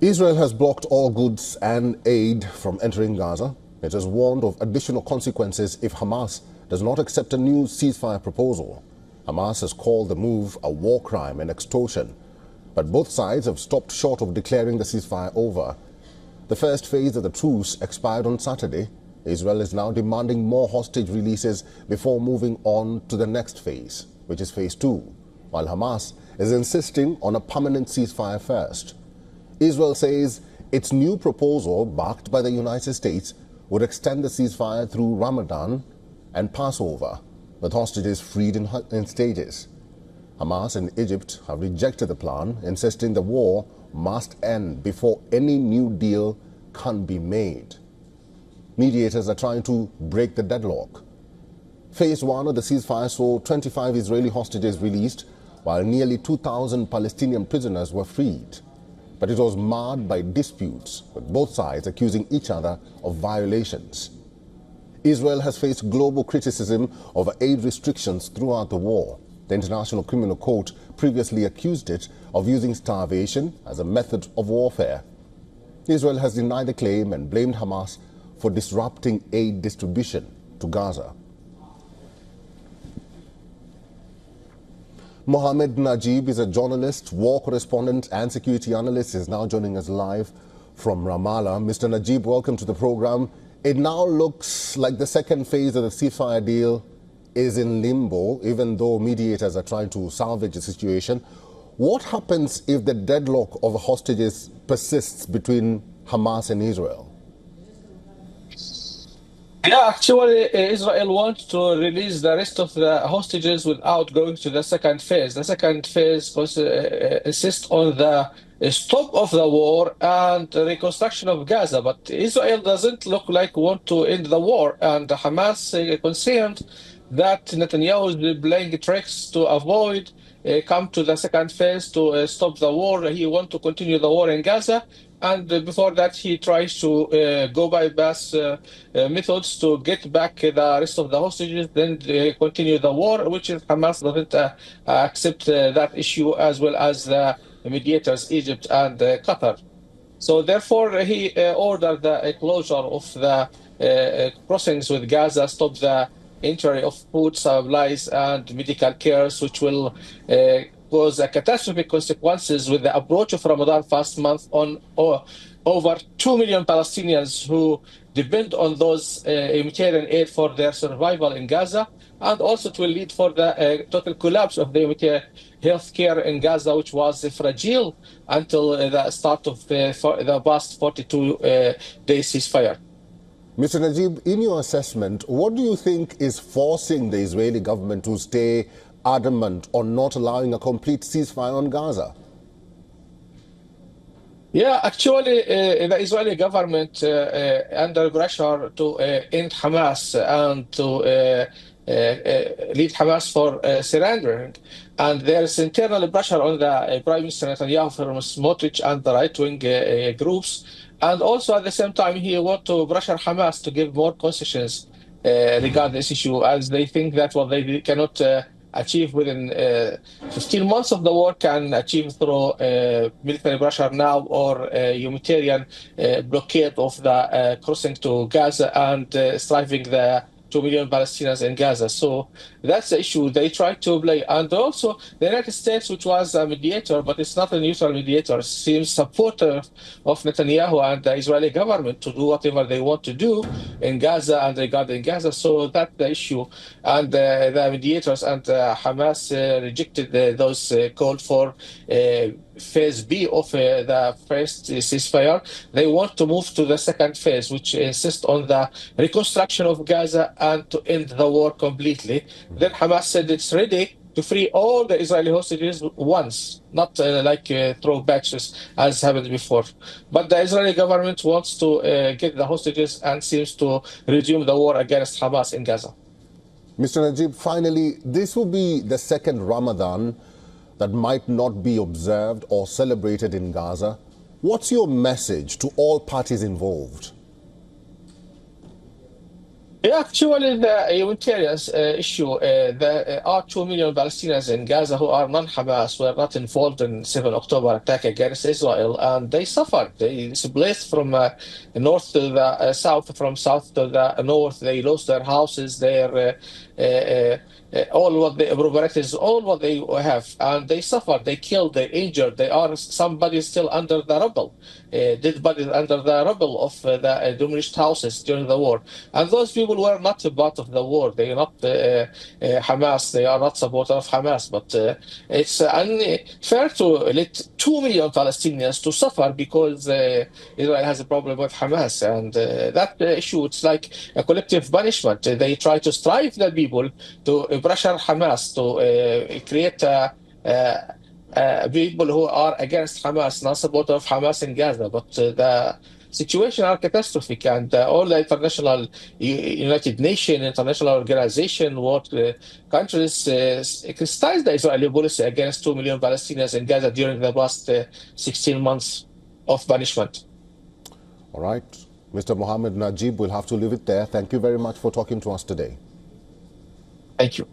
Israel has blocked all goods and aid from entering Gaza. It has warned of additional consequences if Hamas does not accept a new ceasefire proposal. Hamas has called the move a war crime and extortion, but both sides have stopped short of declaring the ceasefire over. The first phase of the truce expired on Saturday. Israel is now demanding more hostage releases before moving on to the next phase, which is phase 2, while Hamas is insisting on a permanent ceasefire first. Israel says its new proposal, backed by the United States, would extend the ceasefire through Ramadan and Passover, with hostages freed in stages. Hamas and Egypt have rejected the plan, insisting the war must end before any new deal can be made. Mediators are trying to break the deadlock. Phase 1 of the ceasefire saw 25 Israeli hostages released, while nearly 2,000 Palestinian prisoners were freed. But it was marred by disputes, with both sides accusing each other of violations. Israel has faced global criticism over aid restrictions throughout the war. The International Criminal Court previously accused it of using starvation as a method of warfare. Israel has denied the claim and blamed Hamas for disrupting aid distribution to Gaza. Mohammed Najib is a journalist, war correspondent and security analyst. He is now joining us live from Ramallah. Mr. Najib, welcome to the program. It now looks like the second phase of the ceasefire deal is in limbo, even though mediators are trying to salvage the situation. What happens if the deadlock of hostages persists between Hamas and Israel? Yeah, actually, Israel wants to release the rest of the hostages without going to the second phase. The second phase insists on the stop of the war and reconstruction of Gaza. But Israel doesn't look like want to end the war, and Hamas concerned that Netanyahu is playing tricks to avoid come to the second phase to stop the war. He wants to continue the war in Gaza. And before that, he tries to go bypass methods to get back the rest of the hostages, then continue the war, which is Hamas doesn't accept that issue, as well as the mediators, Egypt and Qatar. So therefore, he ordered the closure of the crossings with Gaza, stop the entry of food supplies and medical cares, which will cause catastrophic consequences with the approach of Ramadan fast month on over 2 million Palestinians who depend on those humanitarian aid for their survival in Gaza. And also it will lead for the total collapse of the humanitarian health care in Gaza, which was fragile until the start of the past 42-day ceasefire. Mr. Najib, in your assessment, what do you think is forcing the Israeli government to stay adamant on not allowing a complete ceasefire on Gaza? Yeah, actually, the Israeli government under pressure to end Hamas and to lead Hamas for surrendering. And there's internal pressure on the Prime Minister Netanyahu from Smotrich and the right-wing groups. And also at the same time, he wants to pressure Hamas to give more concessions regarding this issue, as they think that what they cannot achieve within 15 months of the war can achieve through military pressure now, or humanitarian blockade of the crossing to Gaza and striving the 2 million Palestinians in Gaza. So that's the issue they try to play. And also the United States, which was a mediator, but it's not a neutral mediator, seems supportive of Netanyahu and the Israeli government to do whatever they want to do in Gaza and regarding Gaza. So that's the issue. And the mediators and Hamas rejected those called for phase B of the first ceasefire. They want to move to the second phase, which insists on the reconstruction of Gaza and to end the war completely. Then Hamas said it's ready to free all the Israeli hostages once, not through batches as happened before. But the Israeli government wants to get the hostages and seems to resume the war against Hamas in Gaza. Mr. Najib, finally, this will be the second Ramadan that might not be observed or celebrated in Gaza. What's your message to all parties involved? Yeah, actually, the humanitarian issue, there are 2 million Palestinians in Gaza who are non-Hamas, were not involved in 7 October attack against Israel, and they suffered. They displaced from north to the south, from south to the north. They lost their houses, all what they properties, all what they have, and they suffered. They killed, they injured. They are somebody still under the rubble, dead bodies under the rubble of the demolished houses during the war. And those people were not a part of the war. They are not Hamas. They are not supporters of Hamas. But it's unfair to let 2 million Palestinians to suffer because Israel has a problem with Hamas. And that issue, it's like a collective punishment. They try to strive the people to pressure Hamas to create people who are against Hamas, not supporter of Hamas in Gaza. But the situation are catastrophic, and all the international United Nations, international organization, what countries criticized the Israeli policy against 2 million Palestinians in Gaza during the past 16 months of punishment. All right. Mr. Mohammed Najib, we'll have to leave it there. Thank you very much for talking to us today. Thank you.